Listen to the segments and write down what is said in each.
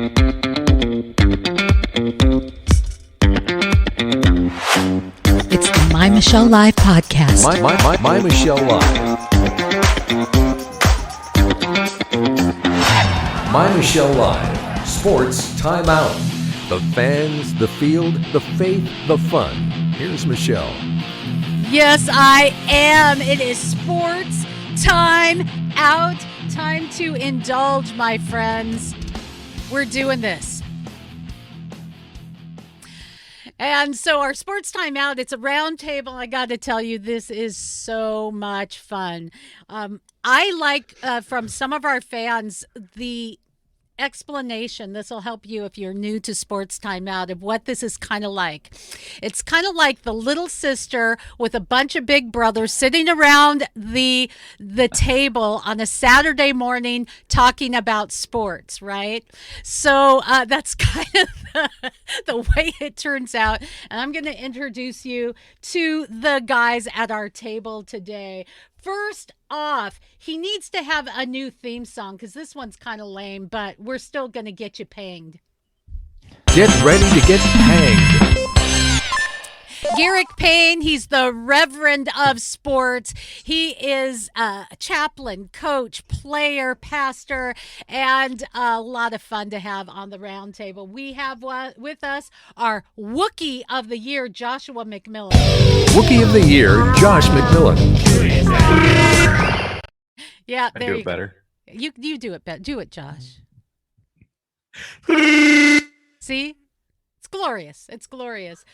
It's the My Michelle Live podcast. My Michelle Live. My Michelle Live. Sports Timeout. The fans, the field, the faith, the fun. Here's Michelle. Yes, I am. It is sports time out. Time to indulge, my friends. We're doing this. And so our sports time out, it's a round table. I got to tell you, this is so much fun. I like from some of our fans the explanation. This will help you if you're new to sports timeout of what this is kind of like. It's kind of like the little sister with a bunch of big brothers sitting around the table on a Saturday morning talking about sports, right? So that's kind of the way it turns out. And I'm going to introduce you to the guys at our table today. First off, he needs to have a new theme song because this one's kind of lame, but we're still going to get you panged. Get ready to get hanged. Garrick Payne, he's the Reverend of Sports. He is a chaplain, coach, player, pastor, and a lot of fun to have on the round table. We have with us our Wookie of the Year, Joshua McMillen. Wookie of the Year, Josh McMillen. Yeah, I there do you it better. go. You do it better. Do it, Josh. See? It's glorious. It's glorious.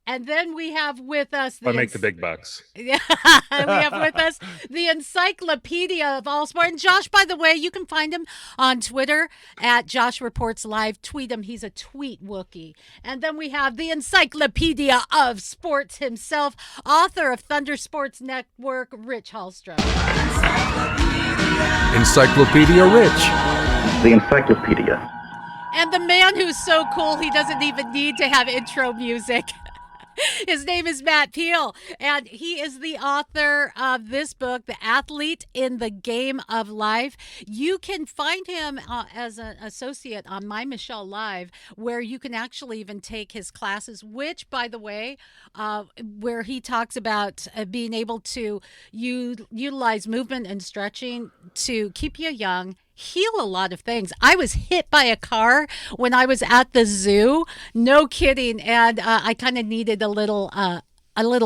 And then we have with us I make the big bucks. Yeah, we have with us the encyclopedia of all sport. And Josh, by the way, you can find him on Twitter at Josh Reports Live. Tweet him. He's a tweet Wookie. And then we have the encyclopedia of sports himself, author of Thunder Sports Network, Rich Hallstrom. Encyclopedia Rich. The encyclopedia. And the man who's so cool, he doesn't even need to have intro music. His name is Matt Peel, and he is the author of this book, The Athlete in the Game of Life. You can find him as an associate on My Michelle Live, where you can actually even take his classes, which, by the way, where he talks about being able to utilize movement and stretching to keep you young, heal a lot of things. I was hit by a car when I was at the zoo, no kidding, and I kind of needed a little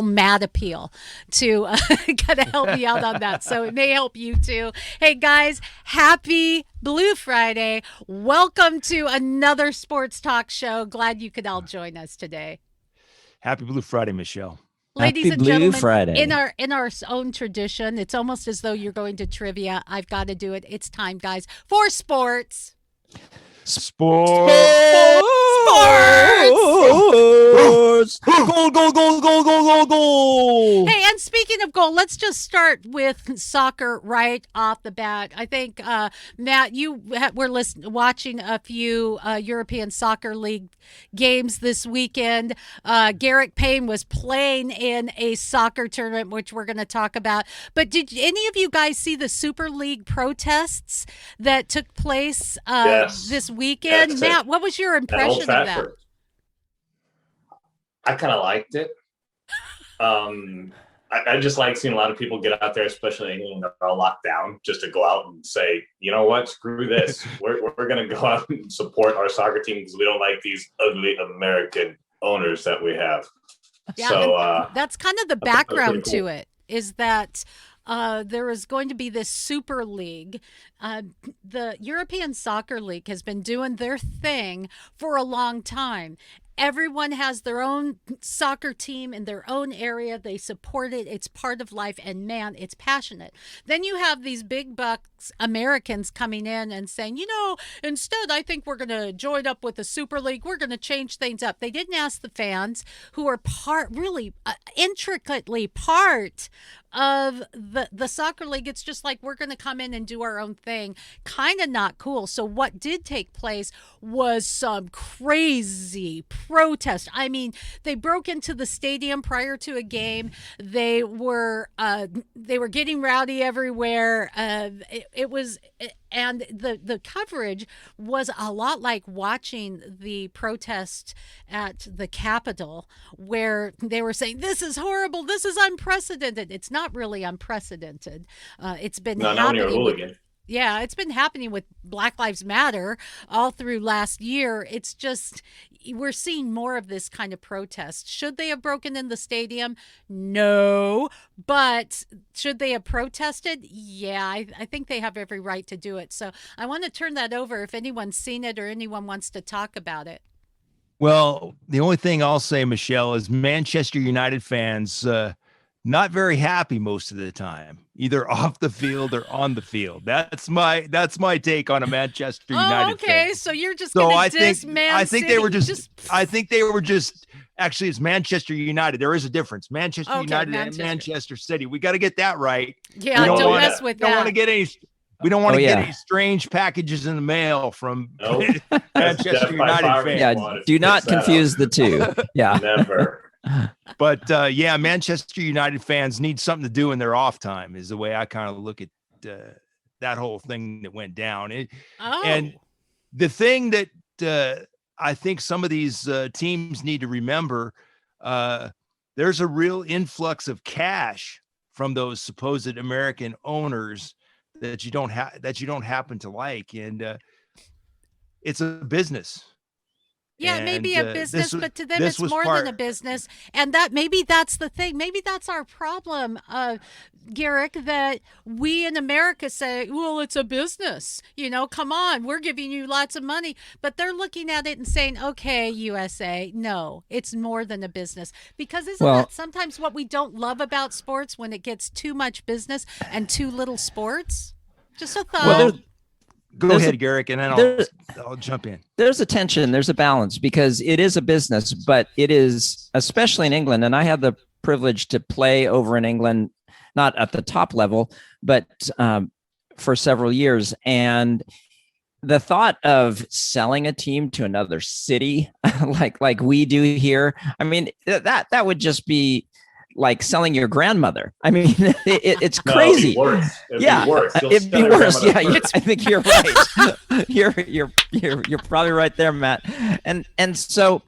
mad appeal to kind of help me out on that. So it may help you too. Hey guys, happy Blue Friday. Welcome to another sports talk show. Glad you could all join us today. Happy Blue Friday, Michelle. Ladies Happy and Blue gentlemen, Friday. in our own tradition, it's almost as though you're going to trivia. I've got to do it. It's time, guys, for sports. Sports. Goal. Hey, and speaking of goal, let's just start with soccer right off the bat. I think, Matt, you were watching a few European Soccer League games this weekend. Garrick Payne was playing in a soccer tournament, which we're going to talk about. But did any of you guys see the Super League protests that took place this weekend? Matt, what was your impression of that? I kind of liked it. I just like seeing a lot of people get out there, especially when they're all locked down, just to go out and say, you know what, screw this. We're going to go out and support our soccer team because we don't like these ugly American owners that we have. Yeah, so that's kind of the background to it, is that there is going to be this Super League. The European Soccer League has been doing their thing for a long time. Everyone has their own soccer team in their own area. They support it. It's part of life. And man, it's passionate. Then you have these big bucks Americans coming in and saying, instead, I think we're going to join up with the Super League. We're going to change things up. They didn't ask the fans, who are intricately part of the soccer league. It's just like, we're going to come in and do our own thing. Kind of not cool. So what did take place was some crazy protest. I mean, they broke into the stadium prior to a game. They were getting rowdy everywhere. It was and the coverage was a lot like watching the protest at the Capitol, where they were saying, this is horrible, this is unprecedented. It's not really unprecedented. It's been No, not when you're a happening with hooligan. yeah, it's been happening with Black Lives Matter all through last year. It's just we're seeing more of this kind of protest. Should they have broken in the stadium? No. But should they have protested? Yeah, I think they have every right to do it. So I want to turn that over if anyone's seen it or anyone wants to talk about it. Well, the only thing I'll say, Michelle, is Manchester United fans not very happy most of the time, either off the field or on the field. That's my take on a Manchester United. Oh, okay. Fan. So you're just So going I to diss think Man I think City. they were just I think they were just actually it's Manchester United. There is a difference. Manchester Okay, United Manchester. and Manchester City. We got to get that right. Yeah, We don't don't wanna- mess with We don't want that. to get any. We don't want Oh, to get yeah. any strange packages in the mail from Nope. That's Manchester death by United firing fans. Yeah, squad. do not Fix that up. confuse the two. Yeah. Never. But yeah, Manchester United fans need something to do in their off time is the way I kind of look at that whole thing that went down. Oh. And the thing that I think some of these teams need to remember, there's a real influx of cash from those supposed American owners that you don't happen to like, and it's a business. Yeah, it may be a And, business, this but to them this it's was more part- than a business. And that maybe that's the thing. Maybe that's our problem, Garrick, that we in America say, well, it's a business. You know, come on, we're giving you lots of money. But they're looking at it and saying, okay, USA, no, it's more than a business. Because isn't Well- that sometimes what we don't love about sports when it gets too much business and too little sports? Just a thought. Well, Go There's ahead, a- Garrick, and then there- I'll jump in. There's a tension, there's a balance because it is a business, but it is, especially in England. And I had the privilege to play over in England, not at the top level, but for several years. And the thought of selling a team to another city, like we do here, I mean, that would just be like selling your grandmother. I mean, it's No, crazy. it'd be worse. It'd Yeah, be worse. You'll it'd be sell your worse. Yeah, grandmother first. I think you're right. you're probably right there, Matt. And so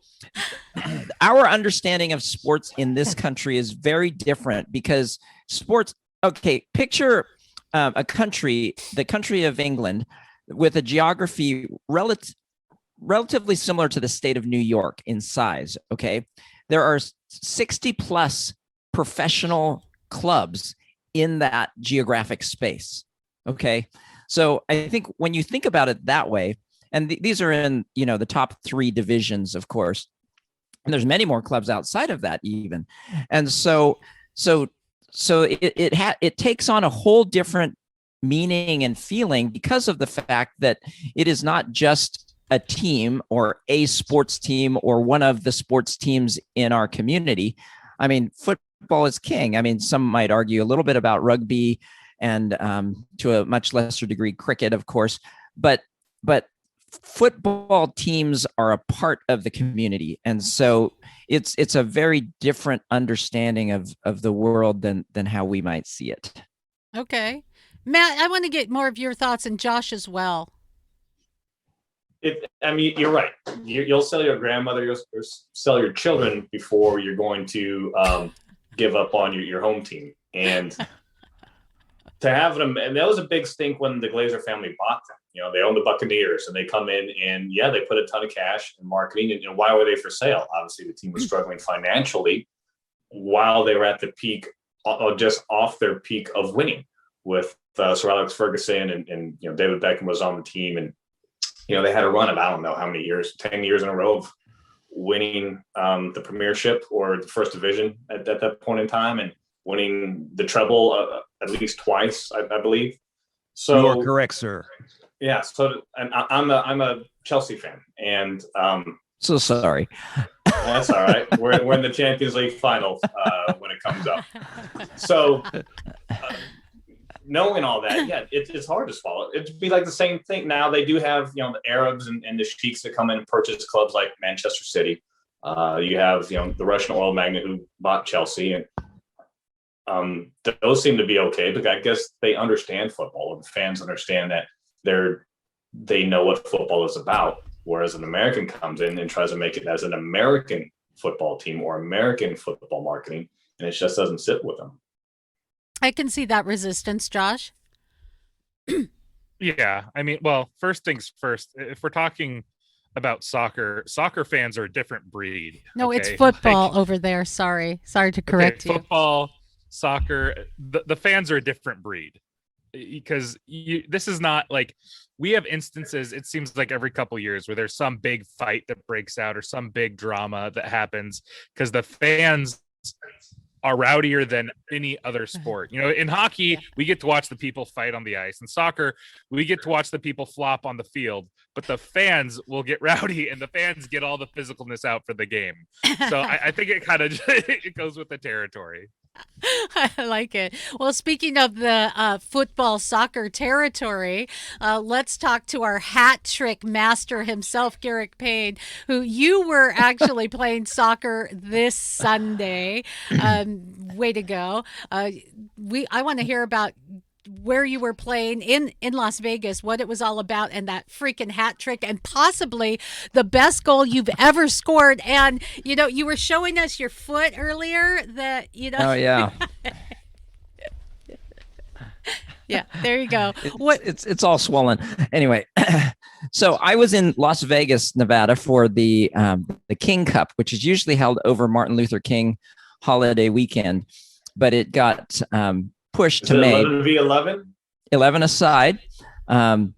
our understanding of sports in this country is very different because sports. Okay, picture a country, the country of England, with a geography relatively similar to the state of New York in size. Okay, there are 60 plus professional clubs in that geographic space. Okay. So I think when you think about it that way, and these are in, the top 3 divisions, of course, and there's many more clubs outside of that even. And so it takes on a whole different meaning and feeling because of the fact that it is not just a team or a sports team or one of the sports teams in our community. I mean, football is king. I mean, some might argue a little bit about rugby and to a much lesser degree, cricket, of course, but football teams are a part of the community. And so it's a very different understanding of the world than how we might see it. Okay. Matt, I want to get more of your thoughts, and Josh as well. You're right. You'll sell your grandmother, you'll sell your children before you're going to give up on your home team. And to have them, and that was a big stink when the Glazer family bought them. They own the Buccaneers, and they come in and they put a ton of cash in marketing. And why were they for sale? Obviously, the team was struggling financially while they were at the peak, just off their peak of winning with Sir Alex Ferguson and David Beckham was on the team, and they had a run of I don't know how many years, 10 years in a row of winning the Premiership or the First Division at that point in time, and winning the treble at least twice, I believe. So You are correct, sir. Yeah. So and I'm a Chelsea fan, and So sorry. that's all right. We're in the Champions League final when it comes up. So knowing all that, yeah, it's hard to swallow. It'd be like the same thing. Now they do have the Arabs and the sheiks that come in and purchase clubs like Manchester City. You have the Russian oil magnate who bought Chelsea, and those seem to be okay. But I guess they understand football, and the fans understand that they know what football is about. Whereas an American comes in and tries to make it as an American football team or American football marketing, and it just doesn't sit with them. I can see that resistance, Josh. Yeah, I mean, well, first things first, if we're talking about soccer fans are a different breed. No, okay? it's football over there. Sorry to correct you. Football, soccer, the fans are a different breed, because this is not like, we have instances, it seems like every couple years, where there's some big fight that breaks out or some big drama that happens because the fans are rowdier than any other sport. You know, in hockey, we get to watch the people fight on the ice. In soccer, we get to watch the people flop on the field, but the fans will get rowdy and the fans get all the physicalness out for the game. So I think it kind of it goes with the territory. I like it. Well, speaking of the football soccer territory, let's talk to our hat trick master himself, Garrick Payne, who you were actually playing soccer this Sunday. Way to go. I want to hear about where you were playing in Las Vegas, what it was all about, and that freaking hat trick, and possibly the best goal you've ever scored. And, you know, you were showing us your foot earlier that, you know. Oh, yeah. Yeah, there you go. It's all swollen. Anyway, so I was in Las Vegas, Nevada for the King Cup, which is usually held over Martin Luther King holiday weekend, but it got pushed to May. 11 aside. And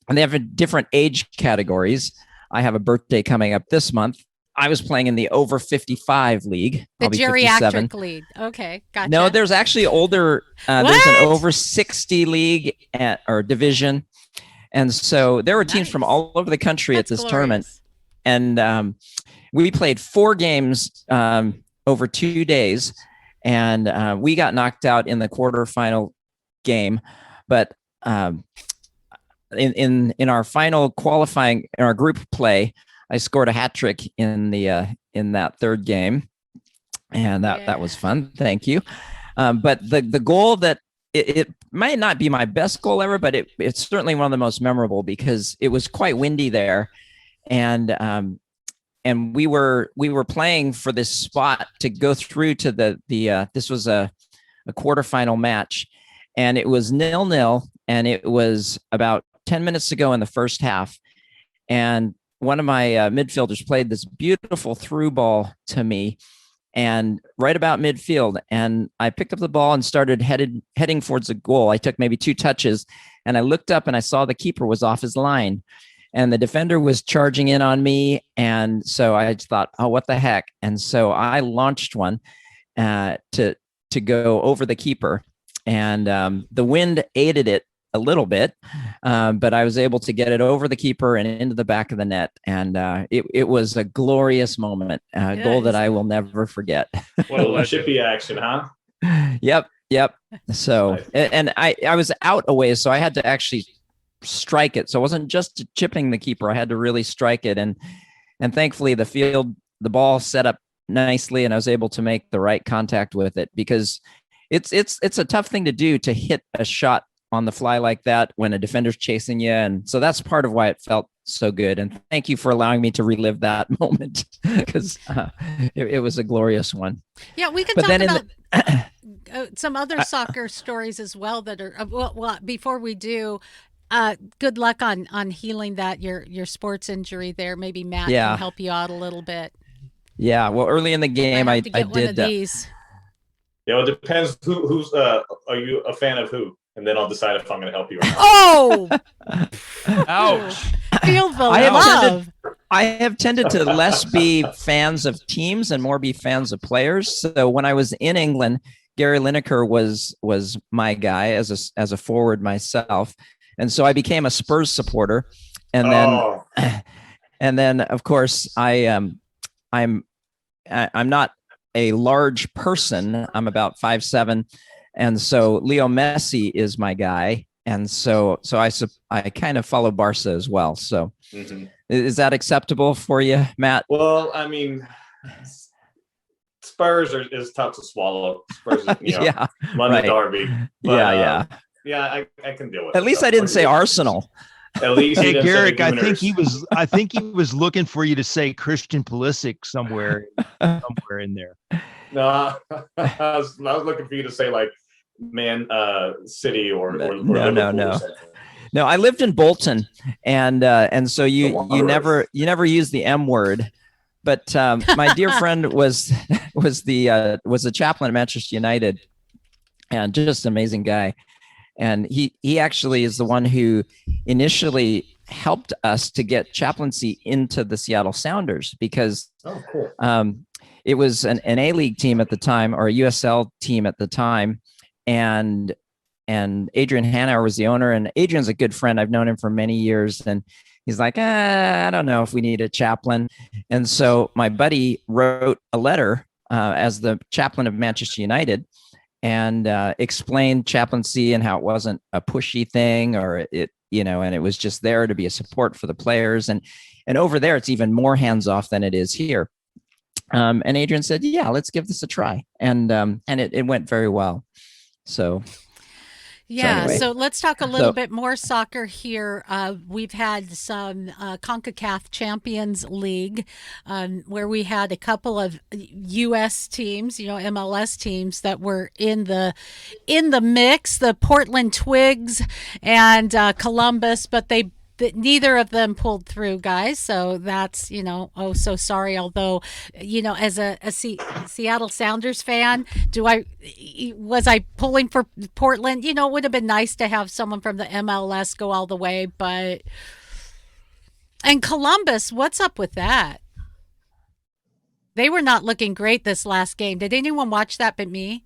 they have different age categories. I have a birthday coming up this month. I was playing in the over 55 league. The I'll be geriatric 57. league. Okay, gotcha. No, there's actually older. There's an over 60 league or division. And so there were teams from all over the country at this tournament. And we played 4 games over 2 days. And we got knocked out in the quarterfinal game. But in our final qualifying, in our group play, I scored a hat trick in that third game, and that was fun. Thank you. But the goal that it might not be my best goal ever, but it's certainly one of the most memorable because it was quite windy there, and we were playing for this spot to go through to the this was a quarterfinal match, and it was 0-0, and it was about 10 minutes to go in the first half, and one of my midfielders played this beautiful through ball to me, and right about midfield, and I picked up the ball and started heading towards the goal. I took maybe 2 touches, and I looked up and I saw the keeper was off his line, and the defender was charging in on me, and so I just thought, oh, what the heck? And so I launched one to go over the keeper, and the wind aided it a little bit, but I was able to get it over the keeper and into the back of the net, and it was a glorious moment, goal that I will never forget. What a little chippy action, huh? Yep. So, and I was out a ways, so I had to actually strike it. So it wasn't just chipping the keeper; I had to really strike it, and thankfully the ball set up nicely, and I was able to make the right contact with it, because it's a tough thing to do, to hit a shot on the fly like that when a defender's chasing you. And so that's part of why it felt so good. And thank you for allowing me to relive that moment, because it was a glorious one. Yeah, we can talk about some other soccer stories as well that are, well, before we do, good luck on healing that, your sports injury there. Maybe Matt can help you out a little bit. Yeah, well, early in the game, I did one of these. Yeah, it depends who's are you a fan of who? And then I'll decide if I'm going to help you or not. Oh! Ouch. Feel the love. I have tended to less be fans of teams and more be fans of players. So when I was in England, Gary Lineker was my guy as a forward myself. And so I became a Spurs supporter. And then of course I'm not a large person. I'm about 5'7". And so Leo Messi is my guy. And so I kind of follow Barca as well. So Is that acceptable for you, Matt? Well, I mean, Spurs is tough to swallow. Spurs, London Derby. But, Yeah, I can deal with it. At least I didn't say Arsenal. At least Hey, he didn't say Garrick, I Gooners. think he was looking for you to say Christian Pulisic somewhere in there. No, I was looking for you to say like Man City or No. Liverpool or something. No, I lived in Bolton, and so you never use the M word. But my dear friend was the chaplain at Manchester United, and just an amazing guy. And he actually is the one who initially helped us to get chaplaincy into the Seattle Sounders, because cool. it was an A-League team at the time, or a USL team at the time, and Adrian Hanauer was the owner, and Adrian's a good friend. I've known him for many years, and he's like, I don't know if we need a chaplain. And so my buddy wrote a letter as the chaplain of Manchester United, and explained chaplaincy and how it wasn't a pushy thing, or it, and it was just there to be a support for the players. And over there, it's even more hands-off than it is here. And Adrian said, yeah, let's give this a try. And it went very well. So Yeah, so let's talk a little bit more soccer here. We've had some CONCACAF Champions League where we had a couple of U.S. teams, MLS teams that were in the mix, the Portland Twigs and Columbus, but neither of them pulled through, guys. So that's, so sorry. Although, as a Seattle Sounders fan, was I pulling for Portland? It would have been nice to have someone from the MLS go all the way, and Columbus, what's up with that? They were not looking great this last game. Did anyone watch that but me?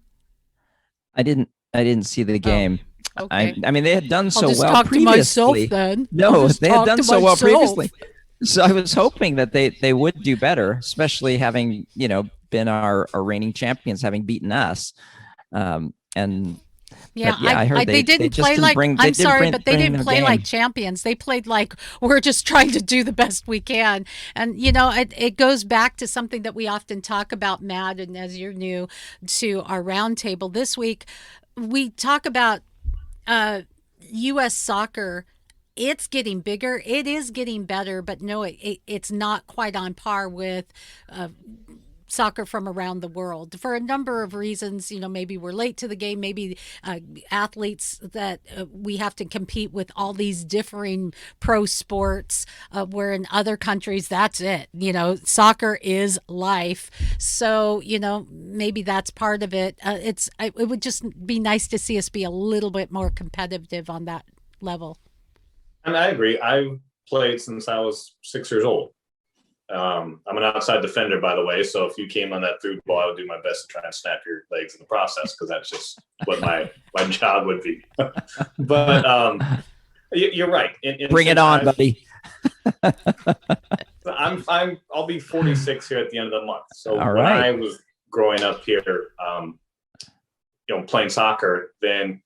I didn't see the game. Okay. I mean, they had done so I'll just well talk previously. To myself, then. No, they had done so well previously. So I was hoping that they would do better, especially having been our reigning champions, having beaten us. I heard they didn't play like. I'm sorry, but they didn't play like champions. They played like we're just trying to do the best we can. And it goes back to something that we often talk about, Matt. And as you're new to our roundtable this week, we talk about U.S. soccer. It's getting bigger. It is getting better, but no, it's not quite on par with soccer from around the world for a number of reasons. Maybe we're late to the game. Maybe athletes that we have to compete with all these differing pro sports, where in other countries, that's it. Soccer is life. So, maybe that's part of it. It would just be nice to see us be a little bit more competitive on that level. And I agree. I've played since I was 6 years old. I'm an outside defender, by the way. So if you came on that through ball, I would do my best to try and snap your legs in the process, because that's just what my job would be. But you're right. Bring it on, buddy. I'll be 46 here at the end of the month. So when I was growing up here, playing soccer, then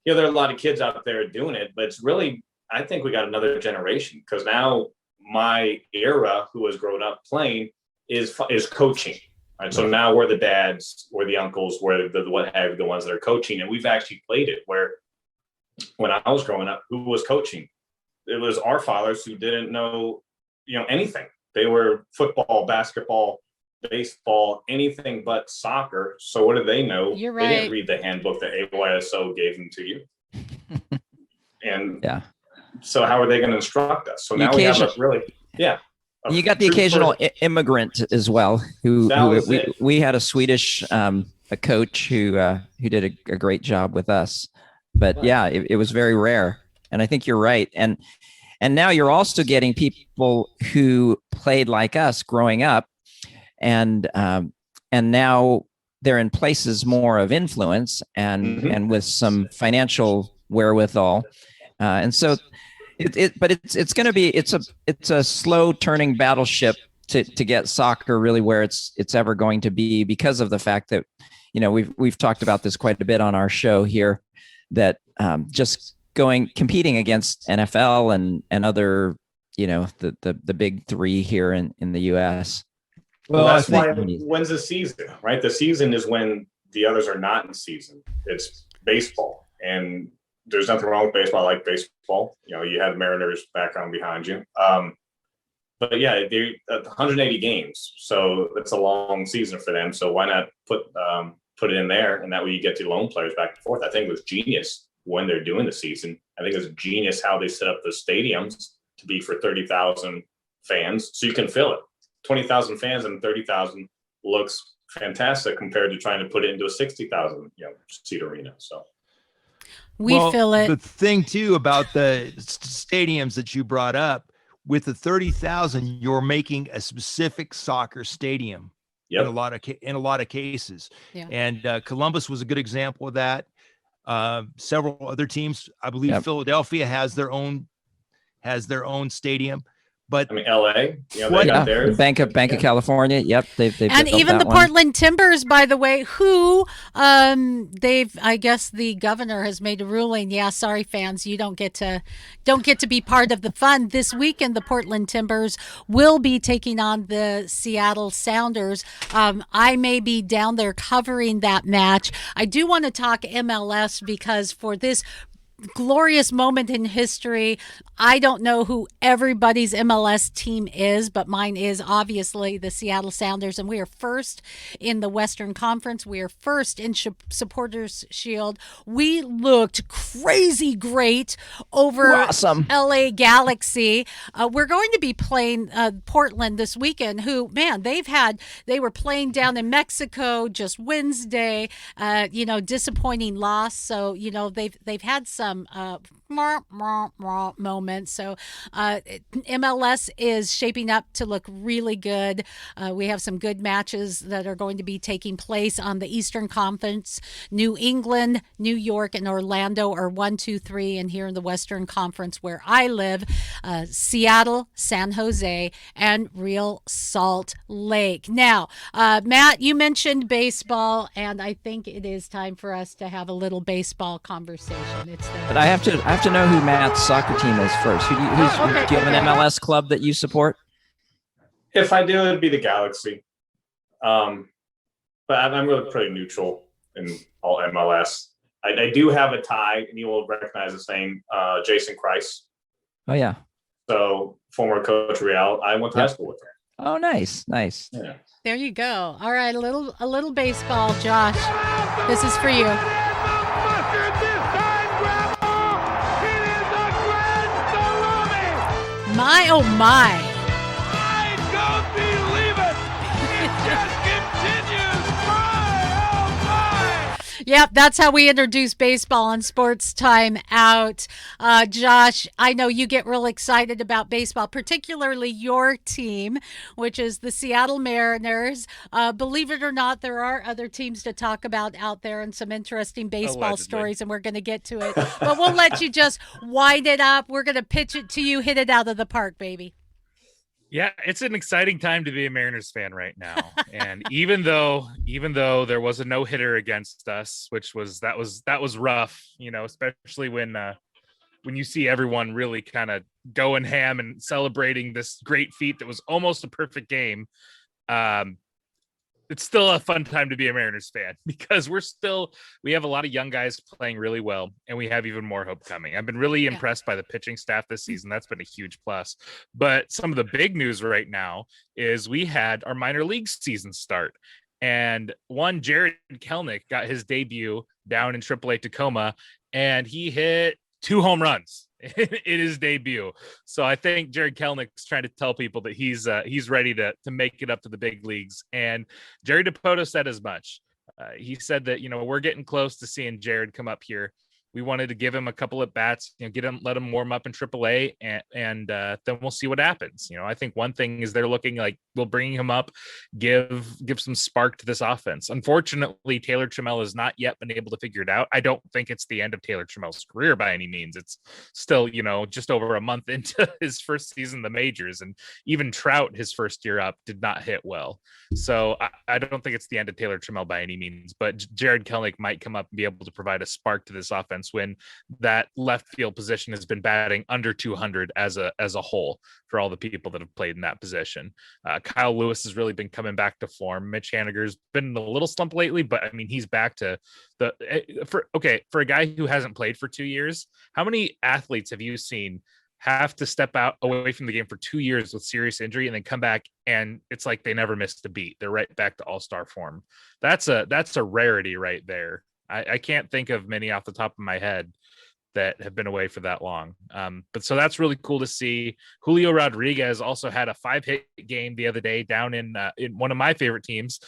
there are a lot of kids out there doing it, but it's really, I think we got another generation, because now my era, who has grown up playing, is coaching. Right? So now we're the dads, we're the uncles, we're the what have you, the ones that are coaching, and we've actually played it. Where when I was growing up, who was coaching? It was our fathers who didn't know, anything. They were football, basketball, baseball, anything but soccer. So what do they know? You're right. They didn't read the handbook that AYSO gave them to you. And yeah. So how are they going to instruct us? So now we have you got the occasional immigrant as well, who we had a Swedish a coach who did a great job with us. But it was very rare. And I think you're right. And now you're also getting people who played like us growing up, and now they're in places more of influence and with some financial wherewithal. And so it's going to be, it's a slow turning battleship to get soccer really where it's ever going to be, because of the fact that, we've talked about this quite a bit on our show here, that just competing against NFL and other, the big three here in the US. Well, that's why when's the season, right? The season is when the others are not in season. It's baseball. And there's nothing wrong with baseball. I like baseball. You know, you had Mariners background behind you. But yeah, they 180 games, so it's a long season for them. So why not put it in there, and that way you get to loan players back and forth. I think it was genius when they're doing the season. I think it's genius how they set up the stadiums to be for 30,000 fans, so you can fill it. 20,000 fans and 30,000 looks fantastic compared to trying to put it into a 60,000 seat arena. So we fill it. The thing too about the stadiums that you brought up, with the 30,000, you're making a specific soccer stadium. Yep. In a lot of cases. Yeah. And Columbus was a good example of that. Several other teams, I believe Yep. Philadelphia has their own stadium. But I mean, LA, they What- got theirs. Bank of California. Yep, they've And built even that the one. Portland Timbers, by the way, who I guess the governor has made a ruling. Yeah, sorry fans, you don't get to be part of the fun. This weekend the Portland Timbers will be taking on the Seattle Sounders. I may be down there covering that match. I do want to talk MLS because for this glorious moment in history, I don't know who everybody's MLS team is, but mine is obviously the Seattle Sounders, and we are first in the Western Conference. We are first in Supporters Shield. We looked crazy great over Awesome. LA Galaxy. We're going to be playing Portland this weekend, who, man, they were playing down in Mexico just Wednesday, disappointing loss. So, they've had some moments. So MLS is shaping up to look really good. We have some good matches that are going to be taking place on the Eastern Conference. New England, New York, and Orlando are 1, 2, 3. And here in the Western Conference where I live, Seattle, San Jose, and Real Salt Lake. Now, Matt, you mentioned baseball, and I think it is time for us to have a little baseball conversation. But I have to know who Matt's soccer team is first. Do you have an MLS club that you support? If I do, it'd be the Galaxy. But I'm really pretty neutral in all MLS. I do have a tie, and you will recognize the name, Jason Christ. Oh yeah. So former coach Real. I went to high school with him. Oh, nice. Yeah. There you go. All right, a little baseball, Josh. This is for you. My, oh my. I don't believe it. It just continues. My, oh my. Yep, that's how we introduce baseball on Sports Time Out. Josh, I know you get real excited about baseball, particularly your team, which is the Seattle Mariners. Believe it or not, there are other teams to talk about out there and some interesting baseball Allegedly. stories, and we're going to get to it. But we'll let you just wind it up. We're going to pitch it to you. Hit it out of the park, baby. Yeah, it's an exciting time to be a Mariners fan right now. And even though there was a no-hitter against us, which was rough, especially when you see everyone really kind of going ham and celebrating this great feat that was almost a perfect game. It's still a fun time to be a Mariners fan because we have a lot of young guys playing really well, and we have even more hope coming. I've been really impressed by the pitching staff this season. That's been a huge plus. But some of the big news right now is we had our minor league season start, and Jared Kelnick got his debut down in AAA Tacoma, and he hit 2 home runs in his debut. So I think Jared Kelnick's trying to tell people that he's ready to make it up to the big leagues. And Jerry DiPoto said as much. He said that, we're getting close to seeing Jared come up here. We wanted to give him a couple of bats, let him warm up in AAA, and then we'll see what happens. I think one thing is they're looking like we'll bring him up, give some spark to this offense. Unfortunately, Taylor Trammell has not yet been able to figure it out. I don't think it's the end of Taylor Trammell's career by any means. It's still, just over a month into his first season in the majors, and even Trout, his first year up, did not hit well. So I don't think it's the end of Taylor Trammell by any means, but Jared Kelnick might come up and be able to provide a spark to this offense defense when that left field position has been batting under 200 as a whole for all the people that have played in that position. Kyle Lewis has really been coming back to form. Mitch Haniger's been in a little slump lately, but I mean, he's back to for a guy who hasn't played for 2 years. How many athletes have you seen have to step out away from the game for 2 years with serious injury and then come back and it's like they never missed a beat? They're right back to all-star form. That's a rarity right there. I can't think of many off the top of my head that have been away for that long. But so that's really cool to see. Julio Rodriguez also had a 5-hit game the other day down in one of my favorite teams,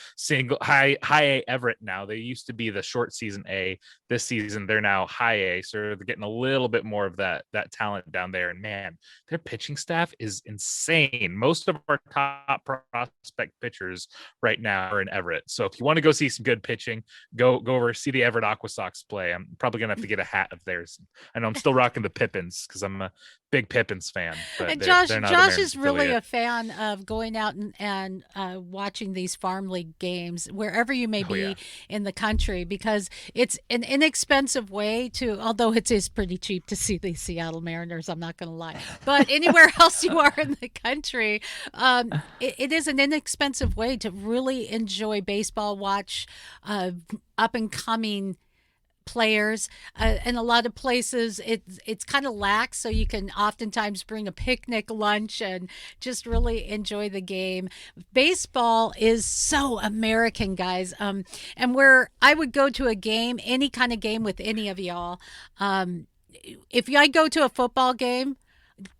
high A Everett. Now they used to be the short season A. This season they're now high A, so they're getting a little bit more of that talent down there. And man, their pitching staff is insane. Most of our top prospect pitchers right now are in Everett. So if you want to go see some good pitching, go over see the Everett Aqua Sox play. I'm probably gonna have to get a hat of theirs. I know I'm still rocking the Pippins because I'm a big Pippins fan. But and Josh is really a fan of going out and watching these farm league games wherever you may be in the country, because it's an inexpensive way to, although it is pretty cheap to see the Seattle Mariners, I'm not going to lie, but anywhere else you are in the country, it is an inexpensive way to really enjoy baseball, watch up and coming players. In a lot of places it's kind of lax, so you can oftentimes bring a picnic lunch and just really enjoy the game. Baseball is so American, guys, and where I would go to a game, any kind of game with any of y'all, if I go to a football game,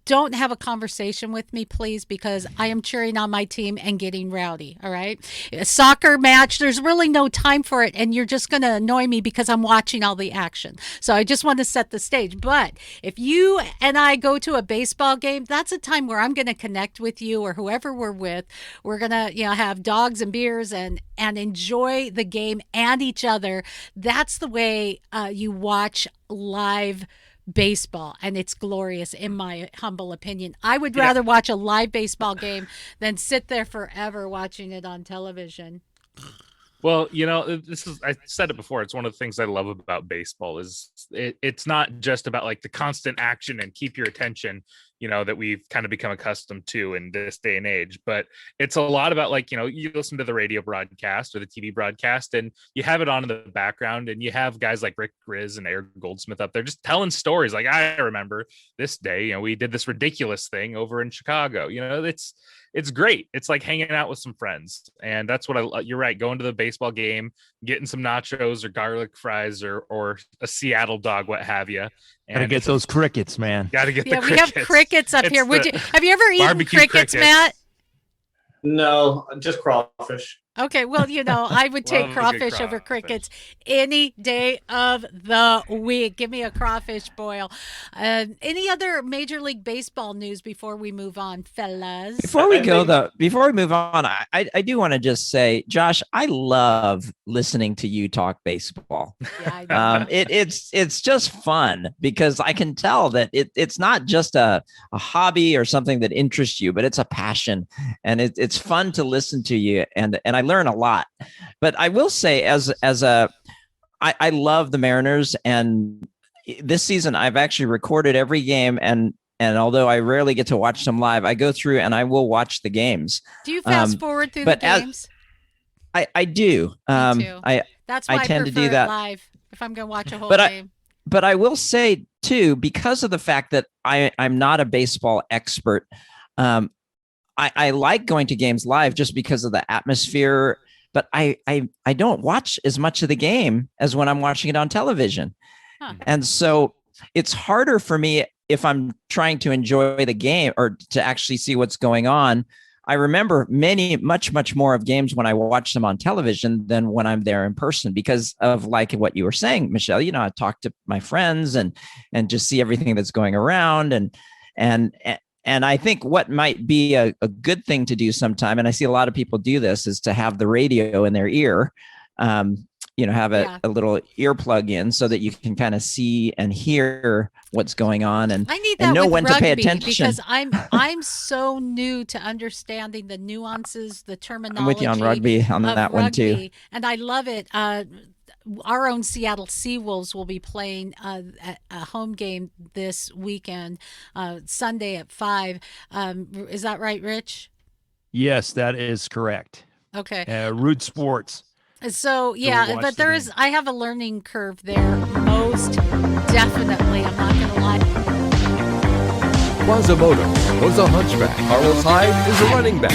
don't have a conversation with me, please, because I am cheering on my team and getting rowdy. All right. A soccer match, there's really no time for it. And you're just going to annoy me because I'm watching all the action. So I just want to set the stage. But if you and I go to a baseball game, that's a time where I'm going to connect with you or whoever we're with. We're going to, have dogs and beers and enjoy the game and each other. That's the way you watch live baseball, and it's glorious in my humble opinion. I would rather watch a live baseball game than sit there forever watching it on television. Well, I said it before, it's one of the things I love about baseball is it's not just about like the constant action and keep your attention, that we've kind of become accustomed to in this day and age. But it's a lot about like, you listen to the radio broadcast or the TV broadcast and you have it on in the background and you have guys like Rick Grizz and Eric Goldsmith up there just telling stories. Like, I remember this day, we did this ridiculous thing over in Chicago. It's great. It's like hanging out with some friends. And that's what you're right. Going to the baseball game, getting some nachos or garlic fries or a Seattle dog, what have you. And gotta get those crickets, man. Gotta get the crickets. We have crickets up here. Have you ever eaten crickets, Matt? No, just crawfish. Okay, well, I would take crawfish over crickets any day of the week. Give me a crawfish boil. Any other Major League Baseball news before we move on, fellas? Before we move on, I do want to just say, Josh, I love listening to you talk baseball. Yeah, I know. It's just fun because I can tell that it's not just a hobby or something that interests you, but it's a passion, and it's fun to listen to you, and I learn a lot. But I will say, I love the Mariners, and this season I've actually recorded every game, and although I rarely get to watch them live, I go through and I will watch the games. Do you fast forward through the games? I do. Me too. That's why I tend prefer to do that live if I'm going to watch a whole game. But I will say too, because of the fact that I'm not a baseball expert, I like going to games live just because of the atmosphere, but I don't watch as much of the game as when I'm watching it on television. Huh. And so it's harder for me if I'm trying to enjoy the game or to actually see what's going on. I remember much more of games when I watch them on television than when I'm there in person because of like what you were saying, Michelle. I talk to my friends and just see everything that's going around and I think what might be a good thing to do sometime, and I see a lot of people do this, is to have the radio in their ear, have a little earplug in so that you can kind of see and hear what's going on and I need that and know with when rugby to pay attention. Because I'm so new to understanding the nuances, the terminology. I'm with you on rugby on that one too. And I love it. our own Seattle Seawolves will be playing a home game this weekend, Sunday at 5. Is that right, Rich? Yes, that is correct. Okay. Root Sports. So watch but the there game. is. I have a learning curve there. Most definitely, I'm not going to lie. Quasimodo was a hunchback. Carlos Hyde is a running back.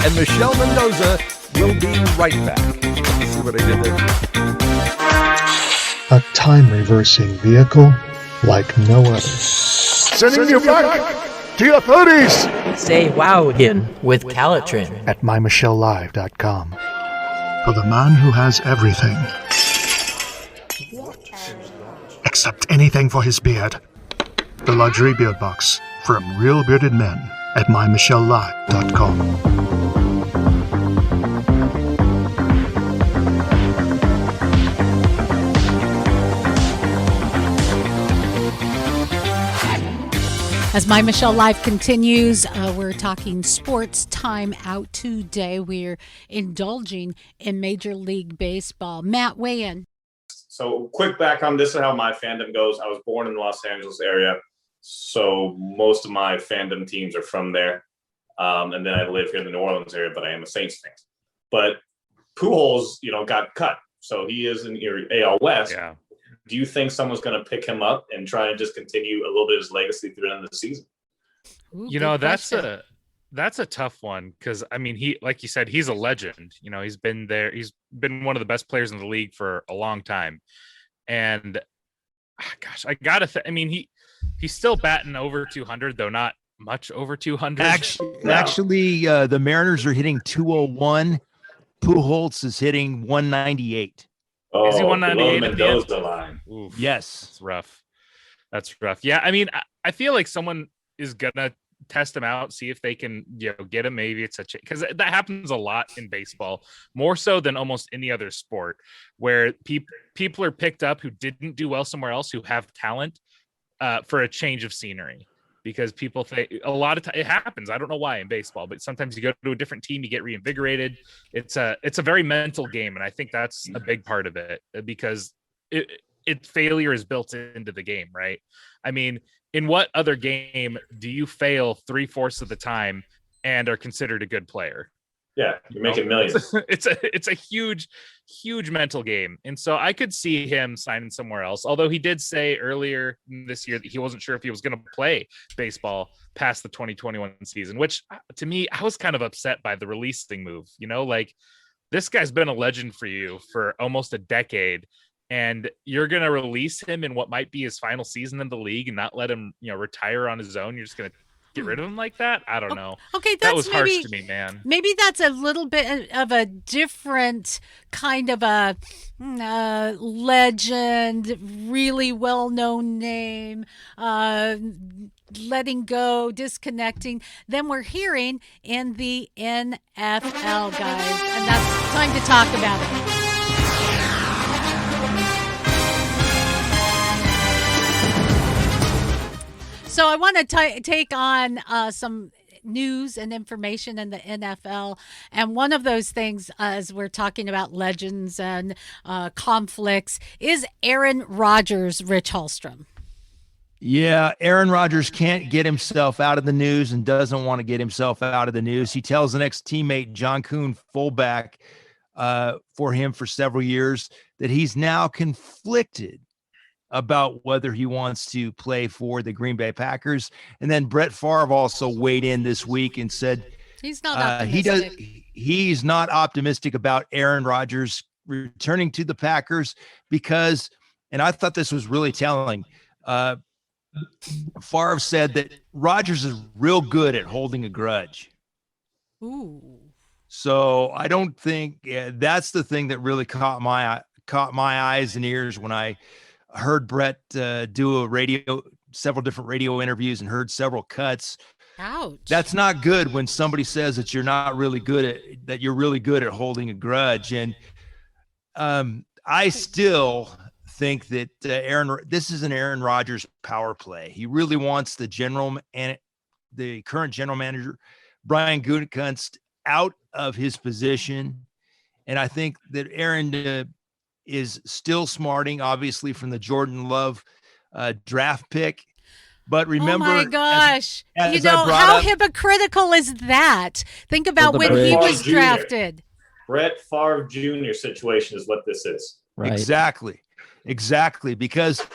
And Michelle Mendoza will be right back. See what I did there? A time-reversing vehicle like no other. Sending you back to your 30s. Say wow again with Calitrin At mymichellelive.com. For the man who has everything. Except anything for his beard. The luxury beard box from Real Bearded Men at mymichellelive.com. As My Michelle Live continues, we're talking sports time out today. We're indulging in Major League Baseball. Matt, weigh in. So quick back on this is how my fandom goes. I was born in the Los Angeles area, so most of my fandom teams are from there. And then I live here in the New Orleans area, but I am a Saints fan. But Pujols, got cut. So he is in AL West. Yeah. Do you think someone's going to pick him up and try and just continue a little bit of his legacy through the end of the season? Ooh, that's a tough one because he, like you said, he's a legend. He's been there. He's been one of the best players in the league for a long time, and gosh, I gotta. He's still batting over 200, though not much over 200. Actually, the Mariners are hitting 201. Pujols is hitting 198. Oh, Is he 198 at the end? Mendoza line. Oof, Yes. That's rough. That's rough. Yeah, I feel like someone is gonna test him out, see if they can, get him. Maybe it's because that happens a lot in baseball, more so than almost any other sport, where people are picked up who didn't do well somewhere else, who have talent, for a change of scenery. Because people think a lot of time it happens. I don't know why in baseball, but sometimes you go to a different team, you get reinvigorated. It's a very mental game, and I think that's a big part of it because failure is built into the game, right? In what other game do you fail 3/4 of the time and are considered a good player? Yeah, you're making millions. It's a huge mental game. And so I could see him signing somewhere else. Although he did say earlier this year that he wasn't sure if he was going to play baseball past the 2021 season, which to me, I was kind of upset by the releasing move. This guy's been a legend for you for almost a decade, and you're going to release him in what might be his final season in the league and not let him, retire on his own. You're just going to get rid of him like that? I don't know. Okay, that was harsh to me, man. Maybe that's a little bit of a different kind of a legend, really well-known name, letting go, disconnecting, than we're hearing in the NFL, guys. And that's time to talk about it. So I want to take on some news and information in the NFL. And one of those things, as we're talking about legends and conflicts, is Aaron Rodgers, Rich Hallstrom. Yeah, Aaron Rodgers can't get himself out of the news and doesn't want to get himself out of the news. He tells an ex-teammate, John Kuhn, fullback for him for several years, that he's now conflicted about whether he wants to play for the Green Bay Packers. And then Brett Favre also weighed in this week and said he's not optimistic. He's not optimistic about Aaron Rodgers returning to the Packers because, and I thought this was really telling, Favre said that Rodgers is real good at holding a grudge. Ooh. So I don't think that's the thing that really caught my eyes and ears when I heard Brett do several different radio interviews and heard several cuts. Ouch. That's not good when somebody says that you're really good at holding a grudge. And I still think that this is an Aaron Rodgers power play. He really wants the current general manager, Brian Gutekunst, out of his position. And I think that Aaron is still smarting, obviously, from the Jordan Love draft pick. But remember, oh my gosh, as you I know, brought how up, hypocritical is that? Think about the when bridge. he was Jr. drafted. Brett Favre Jr. situation is what this is. Right. Exactly, because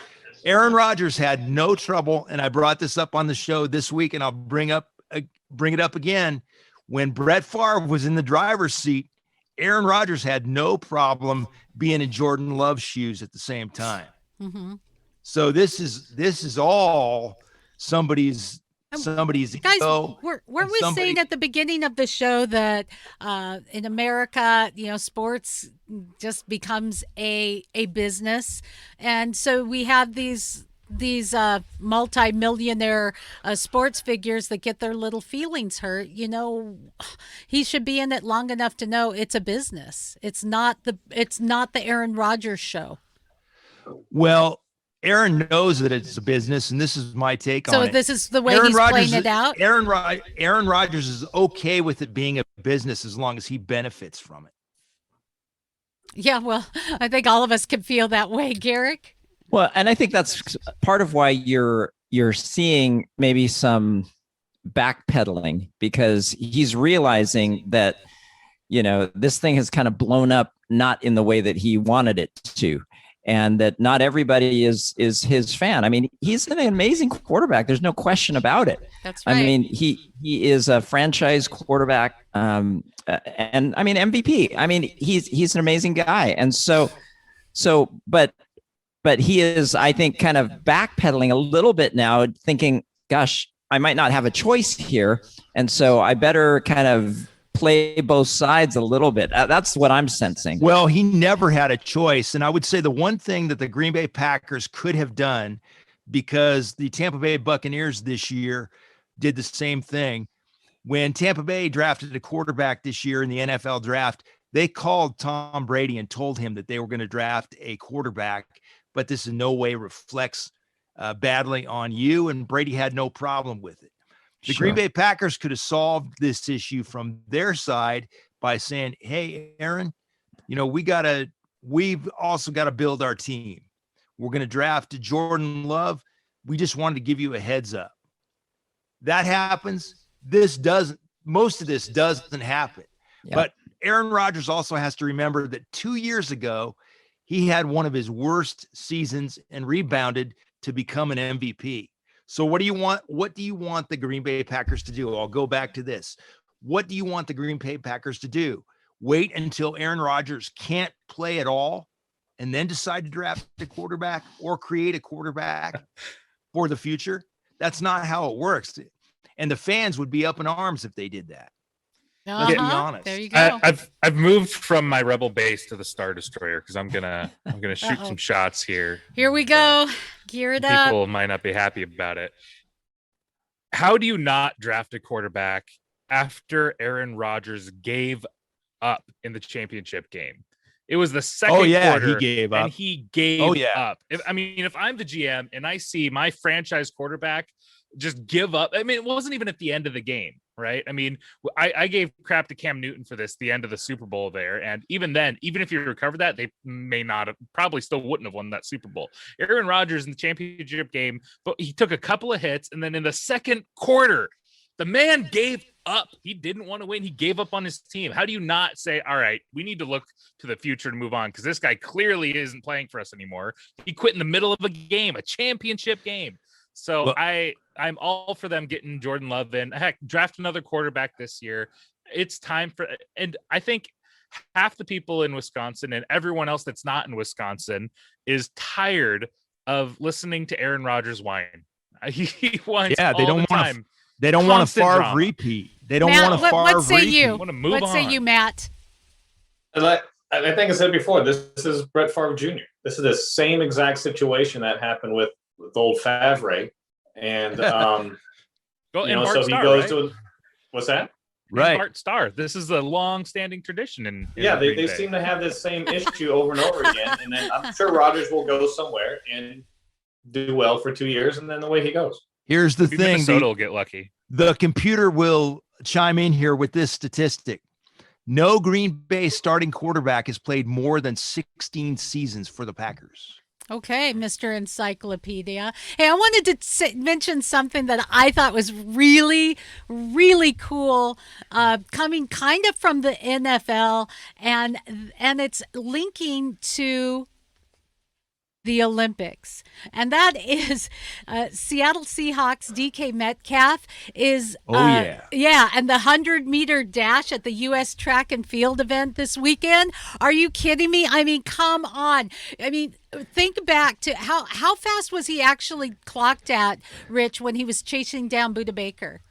Aaron Rodgers had no trouble, and I brought this up on the show this week, and I'll bring it up again. When Brett Favre was in the driver's seat, Aaron Rodgers had no problem being in Jordan Love's shoes at the same time. Mm-hmm. So this is all somebody's Guys, ego. weren't we saying at the beginning of the show that in America, you know, sports just becomes a business, and so we have these multi-millionaire sports figures that get their little feelings hurt. You know, he should be in it long enough to know it's a business. It's not the Aaron Rodgers show. Well, Aaron knows that it's a business, and this is my take on it. So this is the way Aaron he's Rodgers playing it out? Aaron Rodgers is okay with it being a business as long as he benefits from it. Yeah, well, I think all of us can feel that way, Garrick. Well, and I think that's part of why you're seeing maybe some backpedaling, because he's realizing that, you know, this thing has kind of blown up not in the way that he wanted it to, and that not everybody is his fan. I mean, he's an amazing quarterback. There's no question about it. That's right. I mean, he is a franchise quarterback, and I mean MVP. I mean, he's an amazing guy, and but he is, I think, kind of backpedaling a little bit now, thinking, gosh, I might not have a choice here, and so I better kind of play both sides a little bit. That's what I'm sensing. Well, he never had a choice. And I would say the one thing that the Green Bay Packers could have done, because the Tampa Bay Buccaneers this year did the same thing. When Tampa Bay drafted a quarterback this year in the NFL draft, they called Tom Brady and told him that they were going to draft a quarterback, but this in no way reflects badly on you. And Brady had no problem with it. The Green Bay Packers could have solved this issue from their side by saying, hey, Aaron, you know, we've also got to build our team. We're going to draft Jordan Love. We just wanted to give you a heads up. That happens. Most of this doesn't happen. Yeah. But Aaron Rodgers also has to remember that 2 years ago, he had one of his worst seasons and rebounded to become an MVP. So what do you want? What do you want the Green Bay Packers to do? I'll go back to this. What do you want the Green Bay Packers to do? Wait until Aaron Rodgers can't play at all and then decide to draft a quarterback or create a quarterback for the future? That's not how it works. And the fans would be up in arms if they did that. Let's be honest. There you go. I've moved from my Rebel base to the Star Destroyer because I'm gonna shoot some shots here. Here we go. Gear it up. People might not be happy about it. How do you not draft a quarterback after Aaron Rodgers gave up in the championship game? It was the second quarter. He gave up. And he gave up. If I'm the GM and I see my franchise quarterback just give up, I mean, it wasn't even at the end of the game, right? I mean, I gave crap to Cam Newton for this, the end of the Super Bowl there. And even then, even if you recover that, they may not have, probably still wouldn't have won that Super Bowl. Aaron Rodgers in the championship game, but he took a couple of hits. And then in the second quarter, the man gave up. He didn't want to win. He gave up on his team. How do you not say, all right, we need to look to the future to move on? Because this guy clearly isn't playing for us anymore. He quit in the middle of a game, a championship game. So well, I'm all for them getting Jordan Love in. Heck, draft another quarterback this year. It's time for, and I think half the people in Wisconsin and everyone else that's not in Wisconsin is tired of listening to Aaron Rodgers whine. He whines they don't want to. They don't want a Favre repeat. They don't want a Favre what say repeat. You? What say you, Matt? I think I said before, this is Brett Favre Jr. This is the same exact situation that happened with old Favre. And so he goes to what's that? Right. Bart Starr. This is a long-standing tradition in they seem to have this same issue over and over again. And then I'm sure Rodgers will go somewhere and do well for 2 years, and then the way he goes. Here's the thing. Minnesota will get lucky. The computer will chime in here with this statistic. No Green Bay starting quarterback has played more than 16 seasons for the Packers. Okay, Mr. Encyclopedia. Hey, I wanted to mention something that I thought was really, really cool, coming kind of from the NFL, and it's linking to the Olympics. And that is Seattle Seahawks DK Metcalf is yeah, and the 100-meter dash at the US track and field event this weekend. Are you kidding me? I mean, come on. I mean, think back to how fast was he actually clocked at, Rich, when he was chasing down Buda Baker?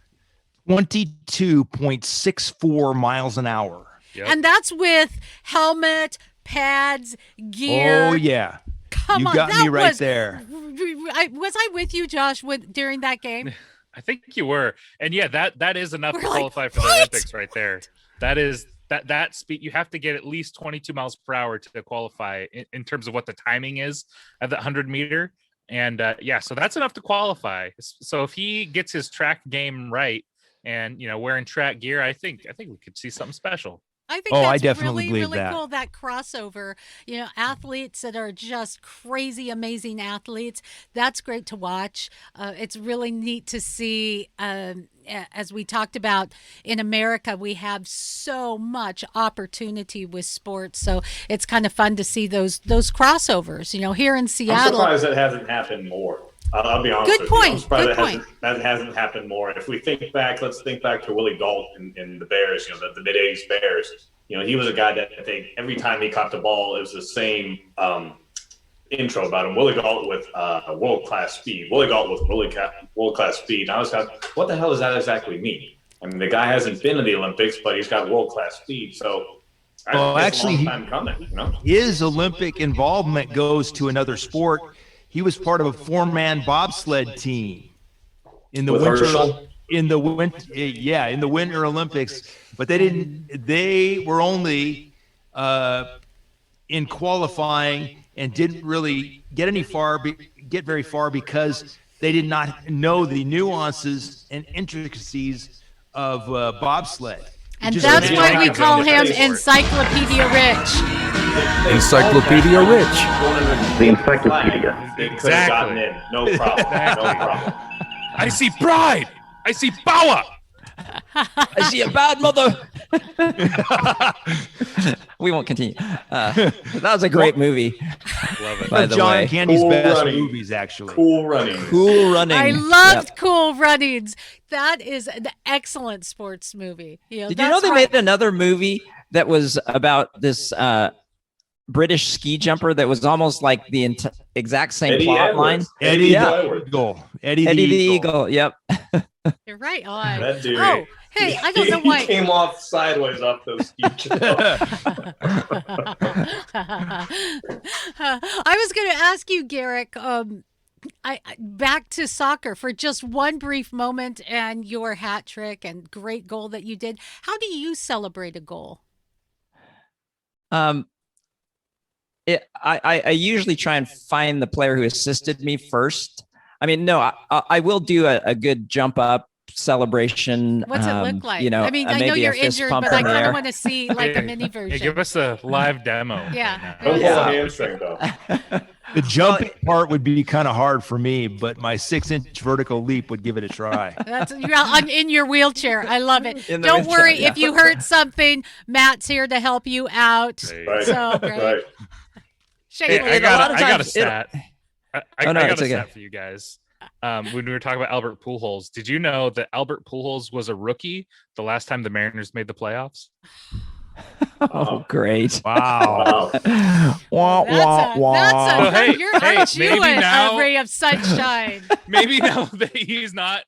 22.64 miles an hour. Yep. And that's with helmet, pads, gear. Oh yeah. Come on, you got me right there. Was I with you, Josh, during that game? I think you were. And yeah, that is enough to qualify for the Olympics right there. That is that speed. You have to get at least 22 miles per hour to qualify in terms of what the timing is at the 100-meter. And so that's enough to qualify. So if he gets his track game right and, wearing track gear, I think we could see something special. I think that's really cool, that crossover. Athletes that are just crazy, amazing athletes. That's great to watch. It's really neat to see, as we talked about, in America, we have so much opportunity with sports. So it's kind of fun to see those crossovers, here in Seattle. I'm surprised that hasn't happened more. I'll be honest with you. I'm surprised that hasn't happened more. If we think back, let's think back to Willie Gault in the Bears, the mid-'80s Bears. He was a guy that every time he caught the ball, it was the same intro about him. Willie Gault with world-class speed. Willie Gault with world-class speed. And I was like, what the hell does that exactly mean? I mean, the guy hasn't been in the Olympics, but he's got world-class speed. So actually, a long time coming, his Olympic involvement goes to another sport. He was part of a 4-man bobsled team in the Winter Olympics, but they were only in qualifying and didn't really get very far because they did not know the nuances and intricacies of bobsled. And that's why we call him Encyclopedia Rich. Encyclopedia Rich. The encyclopedia. Exactly. No problem. No problem. I see pride. I see power. I see a bad mother. We won't continue. That was a great movie. Love it. By the John way, Candy's best movies, actually. Cool Running. I loved Cool Runnings. That is an excellent sports movie. Did you know they made another movie that was about this British ski jumper that was almost like the exact same plot line? Eddie the Eagle. Yep. You're right on. That dude. Oh, hey, I don't know why. He came off sideways off those ski jumps. I was going to ask you, Garrick, back to soccer for just one brief moment and your hat trick and great goal that you did. How do you celebrate a goal? I usually try and find the player who assisted me first. I mean, no, I will do a good jump up celebration. What's it look like? I mean, I know you're injured, but I kind of want to see like a mini version. Give us a live demo. Yeah. Don't pull a hamstring though. The jumping part would be kind of hard for me, but my 6-inch vertical leap would give it a try. I'm in your wheelchair. I love it. Don't worry if you hurt something. Matt's here to help you out. Right. So great. Right. I got a stat. I got a stat for you guys. When we were talking about Albert Pujols, did you know that Albert Pujols was a rookie the last time the Mariners made the playoffs? Oh, great. Wow. Aren't you a ray of sunshine? Maybe now that he might